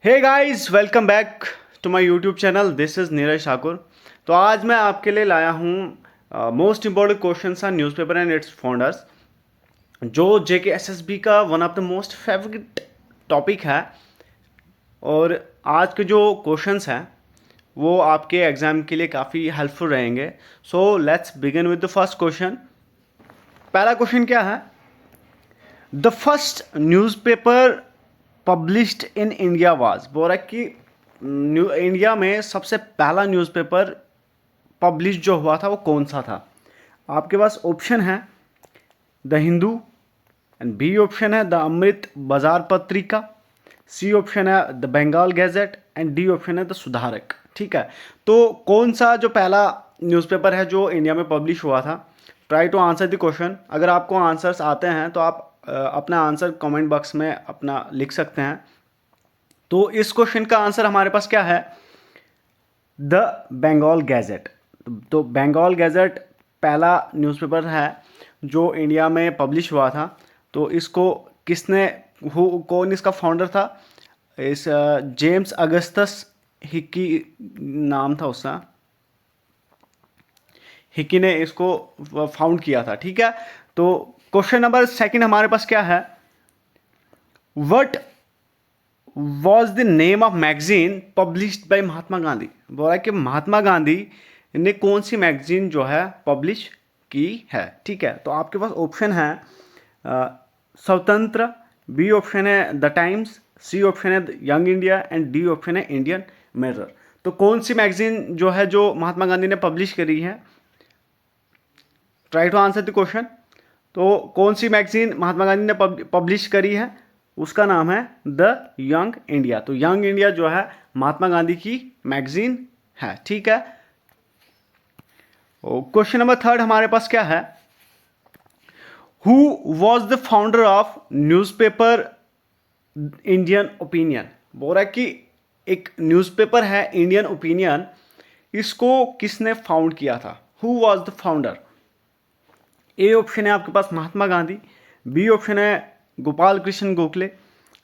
Hey guys, welcome back to my YouTube channel. This is Neeraj Thakur. तो आज मैं आपके लिए लाया हूँ most important questions on newspaper and its founders, जो जेके एसएसबी का one of the most favourite topic है। और आज के जो क्वेश्चंस हैं वो आपके एग्ज़ाम के लिए काफ़ी हेल्पफुल रहेंगे। So let's begin with the first question. पहला क्वेश्चन क्या है? The first newspaper published in India was. बोल रहा है कि इंडिया में सबसे पहला न्यूज़पेपर पब्लिश जो हुआ था वो कौन सा था? आपके पास ऑप्शन है the Hindu, and B option है the Amrit Bazar Patrika, C option है the Bengal gazette, and D option है द सुधारक। ठीक है, तो कौन सा जो पहला न्यूज़पेपर है जो इंडिया में पब्लिश हुआ था? Try to answer the question. अगर आपको आंसर्स आते हैं तो आप अपना आंसर कमेंट बॉक्स में अपना लिख सकते हैं। तो इस क्वेश्चन का आंसर हमारे पास क्या है? The Bengal gazette. तो बंगाल गैजेट पहला न्यूज़पेपर है जो इंडिया में पब्लिश हुआ था। तो इसको किसने कौन इसका फाउंडर था? इस जेम्स अगस्तस हिक्की नाम था उसका। हिक्की ने इसको फाउंड किया था। ठीक है, तो क्वेश्चन नंबर सेकंड हमारे पास क्या है? What was the name of magazine published by Mahatma Gandhi. बोला कि महात्मा गांधी ने कौन सी मैगजीन जो है पब्लिश की है। ठीक है, तो आपके पास ऑप्शन है स्वतंत्र, बी ऑप्शन है द टाइम्स, सी ऑप्शन है young India, and D option है इंडियन मिरर। तो कौन सी मैगजीन जो है जो महात्मा गांधी ने पब्लिश करी है? Try to answer the question. तो कौन सी मैगजीन महात्मा गांधी ने पब्लिश करी है? उसका नाम है द यंग इंडिया। तो यंग इंडिया जो है महात्मा गांधी की मैगजीन है। ठीक है, क्वेश्चन नंबर थर्ड हमारे पास क्या है? Who was the founder of newspaper Indian opinion. बोल रहा है कि एक न्यूज़पेपर है इंडियन ओपिनियन, इसको किसने फाउंड किया था? Who was the founder? A option है आपके पास महात्मा गांधी, बी ऑप्शन है गोपाल कृष्ण गोखले,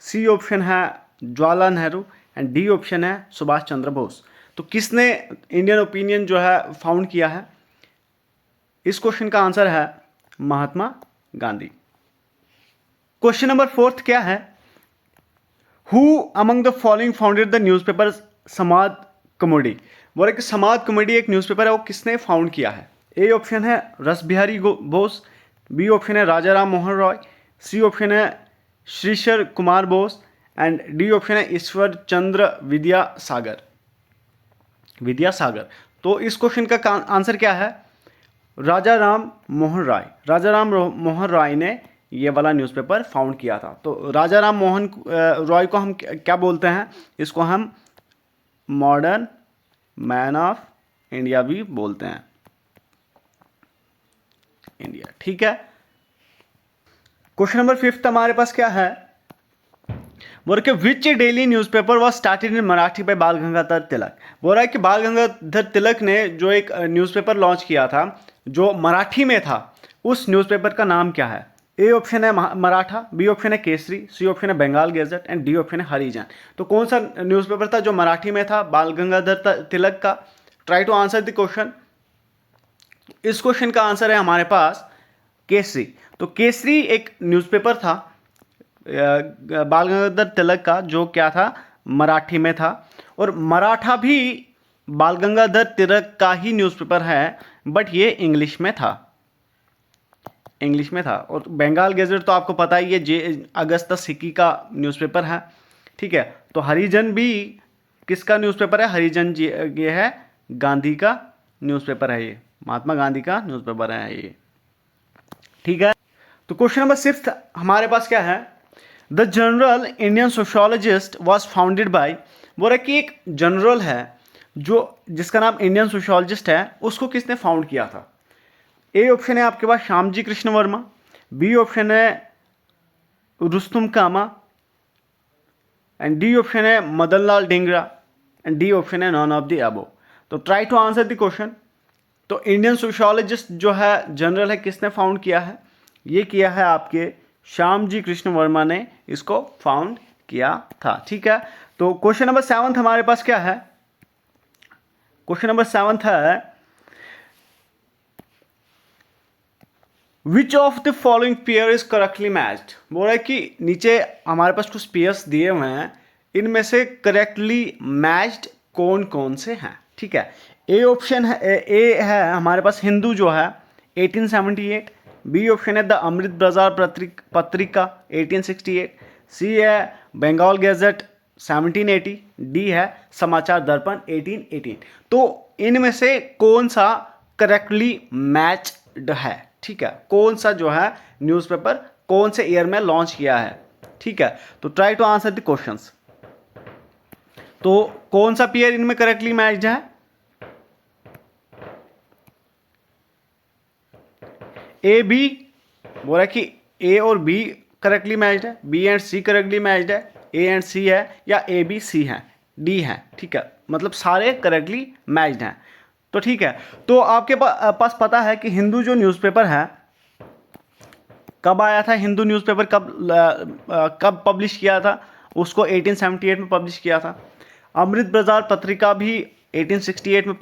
सी ऑप्शन है Jawaharlal Nehru, and D option है सुभाष चंद्र बोस। तो किसने इंडियन ओपिनियन जो है फाउंड किया है? इस क्वेश्चन का आंसर है Mahatma Gandhi. Question number fourth क्या है? Who among the following founded the newspaper समाज कॉमेडी। बोले कि समाज कॉमेडी एक न्यूज़पेपर है, वो किसने फाउंड किया है? ए ऑप्शन है रस बिहारी बोस, बी ऑप्शन है राजा राम मोहन रॉय, सी ऑप्शन है Sisir Kumar Bose, and D option है ईश्वर चंद्र विद्यासागर। तो इस क्वेश्चन का आंसर क्या है? राजा राम मोहन राय। राजा राम मोहन राय ने ये वाला न्यूज़पेपर फाउंड किया था। तो राजा राम मोहन रॉय को हम क्या बोलते हैं? इसको हम मॉडर्न मैन ऑफ इंडिया भी बोलते हैं, इंडिया। ठीक है, क्वेश्चन नंबर फिफ्थ हमारे पास क्या है? बोल रहा है कि which daily newspaper was started in Marathi by Bal Gangadhar तिलक। बोल रहा है कि बाल गंगाधर तिलक ने जो एक न्यूज़पेपर लॉन्च किया था जो मराठी में था, उस न्यूज़पेपर का नाम क्या है? ए ऑप्शन है मराठा, बी ऑप्शन है केसरी, सी ऑप्शन है Bengal gazette, and D option है हरिजन। तो कौन सा न्यूज़पेपर था जो मराठी में था बाल गंगाधर तिलक का? Try to answer the question. इस क्वेश्चन का आंसर है हमारे पास केसरी। तो केसरी एक न्यूज़पेपर था बाल गंगाधर तिलक का, जो क्या था, मराठी में था। और मराठा भी बाल गंगाधर तिलक का ही न्यूज़पेपर है, बट ये इंग्लिश में था, इंग्लिश में था। और बंगाल गैजेट तो आपको पता ही है, जे अगस्तस हिक्की का न्यूज़पेपर है। ठीक है, तो हरिजन भी किसका न्यूज़पेपर है? हरिजन जी, ये है गांधी का न्यूज़पेपर है, ये महात्मा गांधी का न्यूज़पेपर है ये। ठीक है, तो क्वेश्चन नंबर सिक्स हमारे पास क्या है? The general Indian sociologist was founded by. बोल रहा कि एक जनरल है जो जिसका नाम इंडियन सोशोलॉजिस्ट है, उसको किसने फाउंड किया था? ए ऑप्शन है आपके पास श्यामजी कृष्ण वर्मा, बी ऑप्शन है Rustom Cama, and D option है Madan Lal Dhingra, and D option है नॉन ऑफ द अबव। तो try to answer the question. तो इंडियन सोशोलॉजिस्ट जो है जनरल है, किसने फाउंड किया है? ये किया है आपके श्यामजी कृष्ण वर्मा ने इसको फाउंड किया था। ठीक है, तो क्वेश्चन नंबर 7 हमारे पास क्या है? क्वेश्चन नंबर 7 है which of the following pair is correctly matched. बोल रहा है कि नीचे हमारे पास कुछ पेयर्स दिए हुए हैं, इनमें से करेक्टली मैच्ड कौन कौन से हैं। ठीक है, ए ऑप्शन है, ए है हमारे पास हिंदू जो है 1878, बी ऑप्शन है द अमृत बाजार पत्रिका 1868, सी है बंगाल गैजेट 1780, डी है समाचार दर्पण 1818। तो इनमें से कौन सा करेक्टली मैच्ड है? ठीक है, कौन सा जो है न्यूज़पेपर कौन से ईयर में लॉन्च किया है? ठीक है, तो try to answer the questions. तो कौन सा पेयर इनमें करेक्टली मैच्ड है? ए बी बोला कि ए और बी करेक्टली मैच्ड है, B and C correctly matched है, ए एंड सी है, या ए बी सी है, डी है। ठीक है, मतलब सारे करेक्टली मैच्ड हैं। तो ठीक है, तो आपके पास पता है कि हिंदू जो न्यूज़पेपर है कब आया था? हिंदू न्यूज़पेपर कब पब्लिश किया था? उसको 1878 में पब्लिश किया था। अमृत बाजार पत्रिका भी 1868 में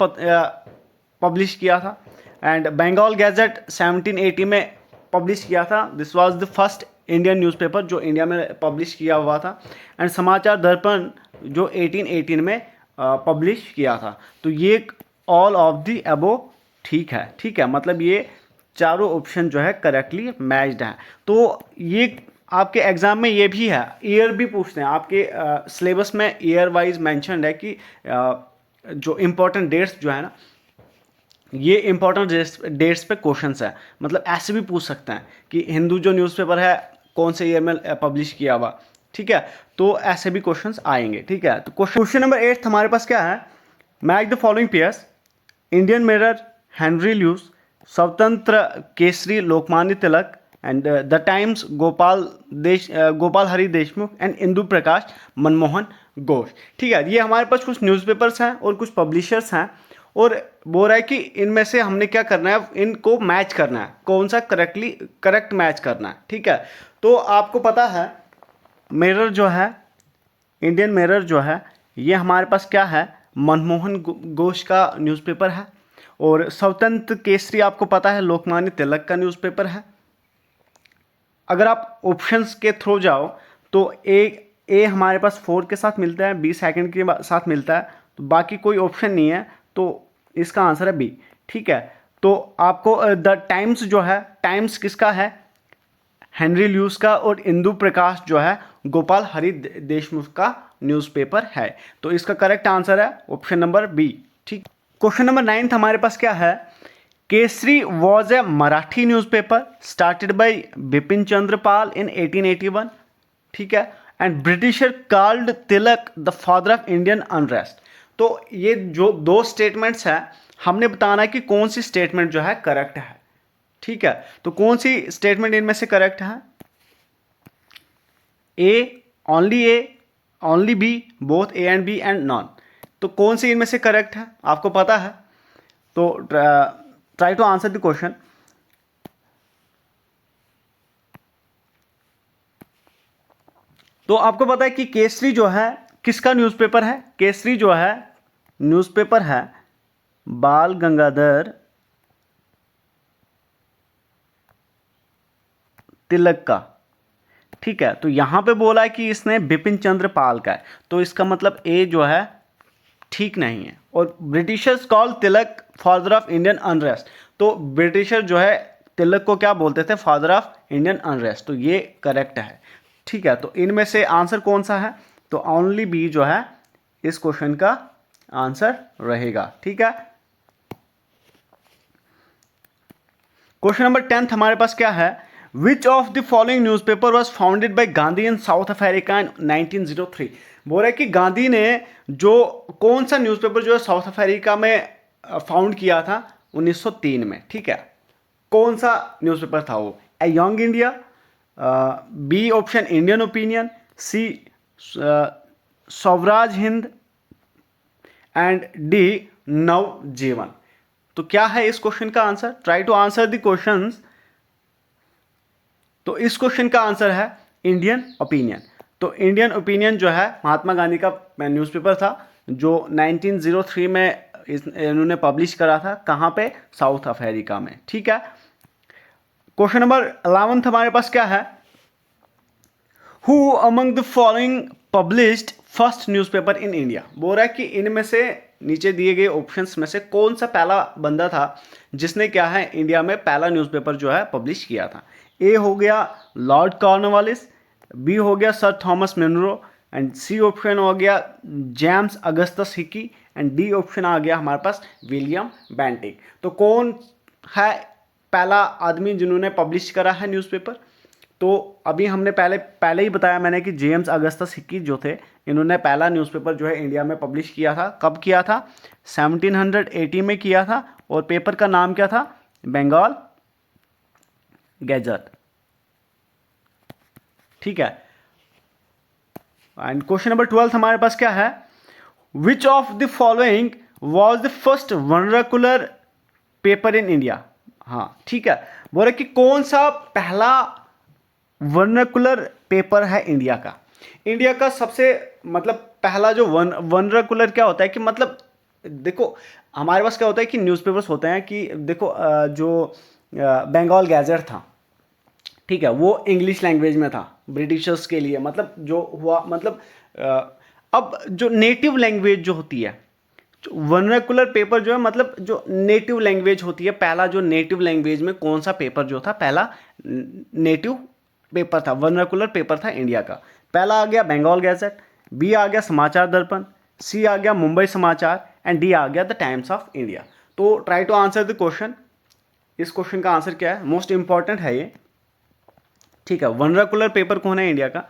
पब्लिश किया था। एंड बंगाल गैजेट 1780 में पब्लिश किया था। This was the first Indian newspaper जो इंडिया में पब्लिश किया हुआ था। एंड समाचार दर्पण जो 1818 में पब्लिश किया था। तो ये ऑल ऑफ द अबो ठीक है। ठीक है, मतलब ये चारों ऑप्शन जो है करेक्टली मैच्ड हैं। तो ये आपके एग्जाम में ये भी है, ईयर भी पूछते हैं आपके सिलेबस में, ईयर वाइज मेंशन्ड है कि जो इम्पोर्टेंट डेट्स जो है ना, ये इंपॉर्टेंट डेट्स पे क्वेश्चंस है। मतलब ऐसे भी पूछ सकते हैं कि हिंदू जो न्यूज़पेपर है कौन से ईयर में पब्लिश किया हुआ। ठीक है, तो ऐसे भी क्वेश्चंस आएंगे। ठीक है, तो क्वेश्चन नंबर 8 हमारे पास क्या है? Match the following pairs. Indian Mirror, Henry Luce, स्वतंत्र Kesari Lokmanya Tilak, and the Times Gopal Hari Deshmukh, and Indu Prakash Manmohan Ghosh. ठीक है, ये हमारे पास कुछ न्यूज़पेपर्स हैं और कुछ पब्लिशर्स हैं, और बोल रहा है कि इनमें से हमने क्या करना है, इनको मैच करना है, कौन सा करेक्ट मैच करना है। ठीक है, तो आपको पता है मिरर जो है, इंडियन मिरर जो है, ये हमारे पास क्या है? मनमोहन घोष का न्यूज़पेपर है। और स्वतंत्र केसरी आपको पता है लोकमान्य तिलक का न्यूज़पेपर है। अगर आप ऑप्शंस के थ्रू जाओ तो ए हमारे पास 4 के साथ मिलता है, बी सेकंड के साथ मिलता है, तो बाकी कोई ऑप्शन नहीं है, तो इसका आंसर है बी। ठीक है, तो आपको द टाइम्स जो है, टाइम्स किसका है? हेनरी ल्यूस का, और इंदु प्रकाश जो है गोपाल हरि देशमुख का न्यूज़पेपर है। तो इसका करेक्ट आंसर है ऑप्शन नंबर बी। ठीक, क्वेश्चन नंबर 9 हमारे पास क्या है? Kesari was a Marathi newspaper started by Bipin Chandra Pal in 1881। ठीक है, and Britisher called Tilak the father of Indian unrest. तो ये जो दो स्टेटमेंट्स हैं, हमने बताना है कि कौन सी स्टेटमेंट जो है करेक्ट है। ठीक है, तो कौन सी स्टेटमेंट इनमें से करेक्ट है? A, only B, both A and B, and none. तो कौन सी इनमें से करेक्ट है आपको पता है? तो try to answer the question. तो आपको पता है कि केसरी जो है किसका न्यूज़पेपर है? केसरी जो है न्यूज़पेपर है बाल गंगाधर तिलक का। ठीक है, तो यहां पे बोला है कि इसने बिपिन चंद्र पाल का है, तो इसका मतलब ए जो है ठीक नहीं है। और Britishers call Tilak father of Indian unrest, तो ब्रिटिशर जो है तिलक को क्या बोलते थे? Father of Indian unrest. तो ये करेक्ट है। ठीक है, तो इनमें से आंसर कौन सा है? तो ओनली बी जो है इस क्वेश्चन का आंसर रहेगा। ठीक है, क्वेश्चन नंबर 10 हमारे पास क्या है? Which of the following newspaper was founded by Gandhi in south Africa in 1903। बोल रहा है कि गांधी ने जो कौन सा न्यूज़पेपर जो है साउथ अफ्रीका में फाउंड किया था 1903 में। ठीक है, कौन सा न्यूज़पेपर था वो? A Young India, B option Indian Opinion, C Swaraj Hind, and D Navjivan. तो क्या है इस क्वेश्चन का answer? Try to answer the questions. तो इस क्वेश्चन का आंसर है इंडियन ओपिनियन। तो इंडियन ओपिनियन जो है महात्मा गांधी का न्यूज़पेपर था जो 1903 में इन्होंने पब्लिश करा था। कहाँ पे? साउथ अफ्रीका में। ठीक है। क्वेश्चन नंबर 11 हमारे पास क्या है? Who among the following published first newspaper in India. बोल रहा है कि इनमें से नीचे दिए गए ऑप्शंस में से कौन सा पहला बंदा था जिसने क्या है इंडिया में पहला न्यूज़पेपर जो है पब्लिश किया था। ए हो गया लॉर्ड कॉर्नवालिस, बी हो गया Sir Thomas Munro, and C option हो गया James Augustus Hicky, and D option आ गया हमारे पास विलियम बेंटिक। तो कौन है पहला आदमी जिन्होंने पब्लिश करा है न्यूज़पेपर? तो अभी हमने पहले ही बताया मैंने कि जेम्स अगस्टस हिकी जो थे इन्होंने पहला न्यूज़पेपर जो है इंडिया में पब्लिश किया था। कब किया था? 1780 में किया था, और पेपर का नाम क्या था? बंगाल गैजेट। ठीक है। एंड क्वेश्चन नंबर 12 हमारे पास क्या है? Which of the following was the first vernacular paper in India. हाँ ठीक है। बोले कि कौन सा पहला वर्नाकुलर पेपर है इंडिया का। इंडिया का सबसे मतलब पहला जो वर्नाकुलर क्या होता है कि मतलब देखो हमारे पास क्या होता है कि न्यूज़पेपर्स होते हैं कि देखो जो बंगाल गैजेट था, ठीक है, वो इंग्लिश लैंग्वेज में था ब्रिटिशर्स के लिए। मतलब जो हुआ मतलब अब जो नेटिव लैंग्वेज जो होती है वर्नाकुलर पेपर जो है मतलब जो नेटिव लैंग्वेज होती है, पहला जो नेटिव लैंग्वेज में कौन सा पेपर जो था पहला नेटिव पेपर था, वर्नाकुलर पेपर था इंडिया का। पहला आ गया बंगाल गैजेट, बी आ गया समाचार दर्पण, सी आ गया मुंबई समाचार, एंड डी आ गया द टाइम्स ऑफ इंडिया। तो try to answer the question. इस क्वेश्चन का आंसर क्या है? मोस्ट इंपॉर्टेंट है ये। ठीक है। वर्नाकुलर पेपर कौन है इंडिया का?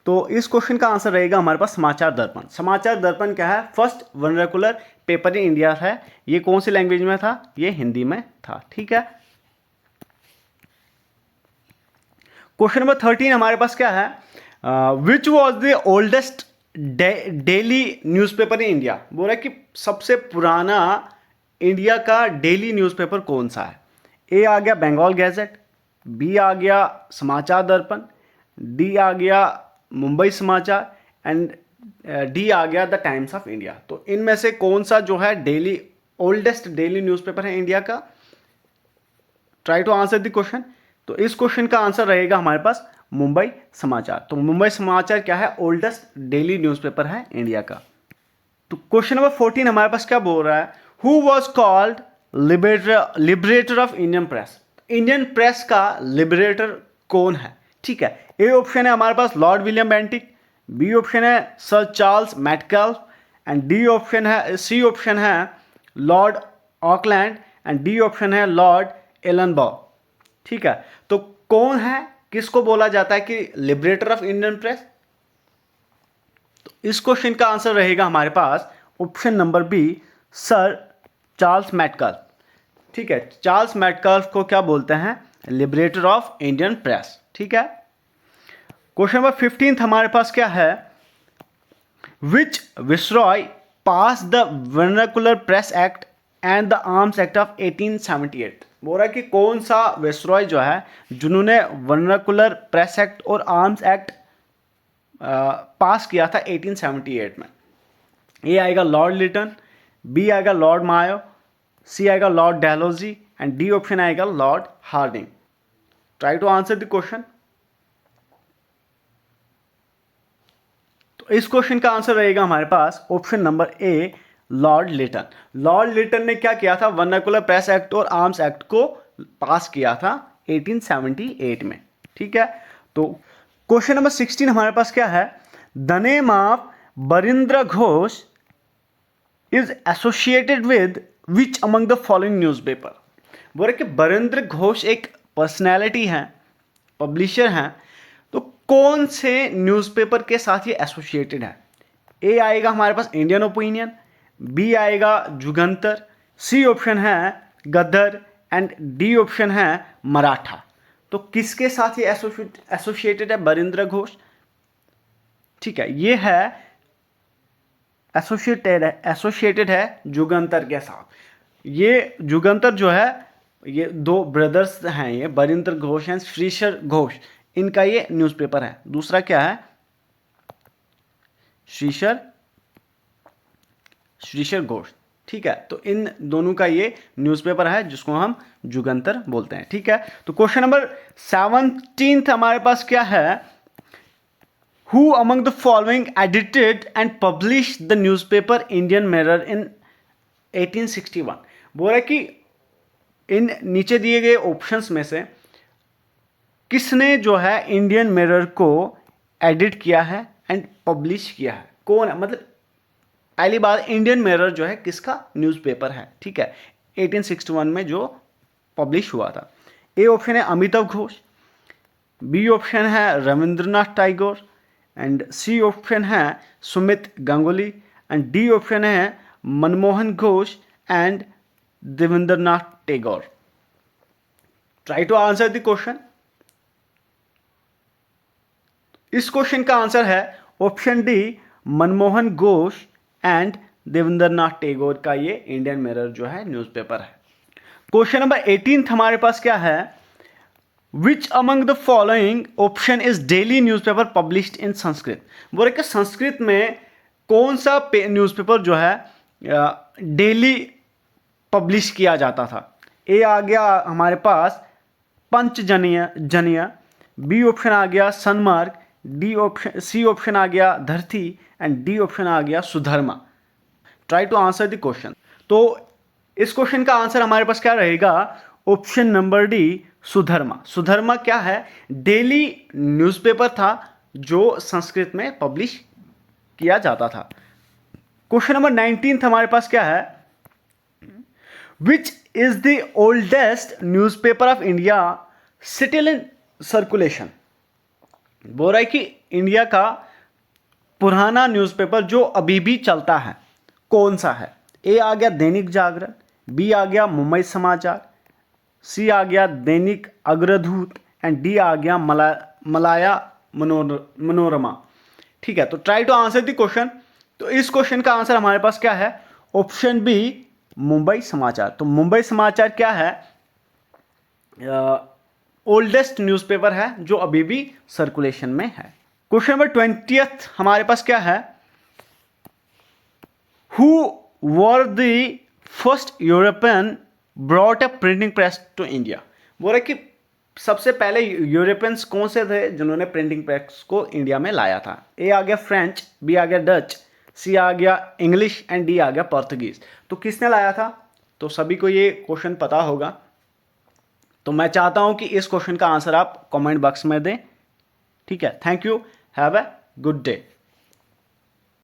तो इस क्वेश्चन का आंसर रहेगा हमारे पास समाचार दर्पण। समाचार दर्पण क्या है? First vernacular paper in India है। ये कौन सी लैंग्वेज में था? ये हिंदी में था। ठीक है। क्वेश्चन नंबर 13 हमारे पास क्या है? Which was the oldest daily newspaper in India. बोल रहा है कि सबसे पुराना इंडिया का डेली न्यूज़पेपर कौन सा है? ए आ गया बंगाल गैजेट, बी आ गया समाचार दर्पण, डी आ गया मुंबई समाचार, एंड डी आ गया द टाइम्स ऑफ इंडिया। तो इनमें से कौन सा जो है डेली ओल्डेस्ट डेली न्यूज़पेपर है इंडिया का? Try to answer the question. तो इस क्वेश्चन का आंसर रहेगा हमारे पास मुंबई समाचार। तो मुंबई समाचार क्या है? ओल्डेस्ट डेली न्यूज़पेपर है इंडिया का। तो क्वेश्चन नंबर 14 हमारे पास क्या बोल रहा है? Who was called liberator of Indian press. Indian press का लिबरेटर कौन है? ठीक है। ए ऑप्शन है हमारे पास Lord William Bentinck, B option है Sir Charles Metcalfe, and D option है सी ऑप्शन है Lord Auckland, and D option है लॉर्ड एलनबॉ। ठीक है। तो कौन है, किसको बोला जाता है कि लिबरेटर ऑफ इंडियन प्रेस? तो इस क्वेश्चन का आंसर रहेगा हमारे पास option number B Sir Charles Metcalfe. ठीक है। चार्ल्स मैटकैल्फ को क्या बोलते हैं? Liberator of Indian press. ठीक है। क्वेश्चन नंबर 15 हमारे पास क्या है? Which viceroy pass the vernacular press act and the arms act of 1878। बोल रहा है कि कौन सा विसरॉय जो है जिन्होंने वर्नाकुलर प्रेस एक्ट और आर्म्स एक्ट पास किया था 1878 में। ए आएगा लॉर्ड लिटन, बी आएगा लॉर्ड मायो, सी आएगा Lord Dalhousie, and D option आएगा Lord Hardinge. Try to answer the question. तो इस क्वेश्चन का आंसर रहेगा हमारे पास option number A Lord Lytton. Lord Lytton ने क्या किया था? वर्नाकुलर प्रेस एक्ट और आर्म्स एक्ट को पास किया था 1878 में। ठीक है। तो क्वेश्चन नंबर 16 हमारे पास क्या है? The name of Barindra Ghosh is associated with which among the following newspaper. बोल रहे कि बरिंद्र घोष एक पर्सनैलिटी हैं, पब्लिशर हैं, तो कौन से न्यूज़पेपर के साथ ये एसोसिएटेड है? ए आएगा हमारे पास इंडियन ओपिनियन, बी आएगा जुगंतर, सी ऑप्शन है गदर, एंड डी ऑप्शन है मराठा। तो किसके साथ ये एसोसिएटेड है बरिंद्र घोष? ठीक है। ये है एसोसिएटेड है जुगंतर के साथ। ये जुगंतर जो है ये दो ब्रदर्स हैं, ये बरिंद्र घोष हैं, श्रीशर घोष, इनका ये न्यूज़पेपर है। दूसरा क्या है? श्रीशर घोष। ठीक है, तो इन दोनों का ये न्यूज़पेपर है जिसको हम जुगंतर बोलते हैं। ठीक है, तो क्वेश्चन नंबर 17 हमारे पास क्या है, who among the following edited and publish the newspaper Indian mirror इन 1861। बोल रहा है कि इन नीचे दिए गए ऑप्शंस में से किसने जो है इंडियन मिरर को एडिट किया है एंड पब्लिश किया है, कौन है, मतलब पहली बार इंडियन मिरर जो है किसका न्यूज़पेपर है। ठीक है, 1861 में जो पब्लिश हुआ था। ए ऑप्शन है अमिताभ घोष, बी ऑप्शन है Rabindranath Tagore, and C option है Sumit Ganguly, and D option है Manmohan Ghosh and Debendranath Tagore. Try to answer the question. इस क्वेश्चन का आंसर है option D, Manmohan Ghosh and Debendranath Tagore का ये इंडियन मिरर जो है न्यूज़पेपर है। क्वेश्चन नंबर 18 हमारे पास क्या है, विच among the following option is daily newspaper published in Sanskrit. बोले कि संस्कृत में कौन सा न्यूज़पेपर जो है डेली पब्लिश किया जाता था। ए आ गया हमारे पास पंचजनिया, बी ऑप्शन आ गया सन्मार्ग, सी ऑप्शन आ गया धरती, एंड डी ऑप्शन आ गया Sudharma. Try to answer the question. तो इस क्वेश्चन का आंसर हमारे पास क्या रहेगा, option number D, Sudharma. Sudharma क्या है, डेली न्यूज़पेपर था जो संस्कृत में पब्लिश किया जाता था। क्वेश्चन नंबर 19 हमारे पास क्या है, which is the oldest newspaper of India still in circulation. बोल रहा है कि इंडिया का पुराना न्यूज़पेपर जो अभी भी चलता है कौन सा है। ए आ गया दैनिक जागरण, बी आ गया मुंबई समाचार, सी आ गया दैनिक अग्रदूत, एंड डी आ गया मलाया मनोरमा। ठीक है, तो try to answer the question. तो इस क्वेश्चन का आंसर हमारे पास क्या है, ऑप्शन बी, मुंबई समाचार। तो मुंबई समाचार क्या है, ओल्डेस्ट न्यूज़पेपर है जो अभी भी सर्कुलेशन में है। क्वेश्चन नंबर 20 हमारे पास क्या है, who were the first European brought a printing press to India. बोल रहे कि सबसे पहले यूरोपियंस कौन से थे जिन्होंने प्रिंटिंग प्रेस को इंडिया में लाया था। ए आ गया फ्रेंच, बी आ गया डच, सी आ गया इंग्लिश, एंड डी आ गया पोर्तुगीज। तो किसने लाया था, तो सभी को ये क्वेश्चन पता होगा। तो मैं चाहता हूं कि इस क्वेश्चन का आंसर आप कमेंट बॉक्स में दें। ठीक है, thank you, have a good day.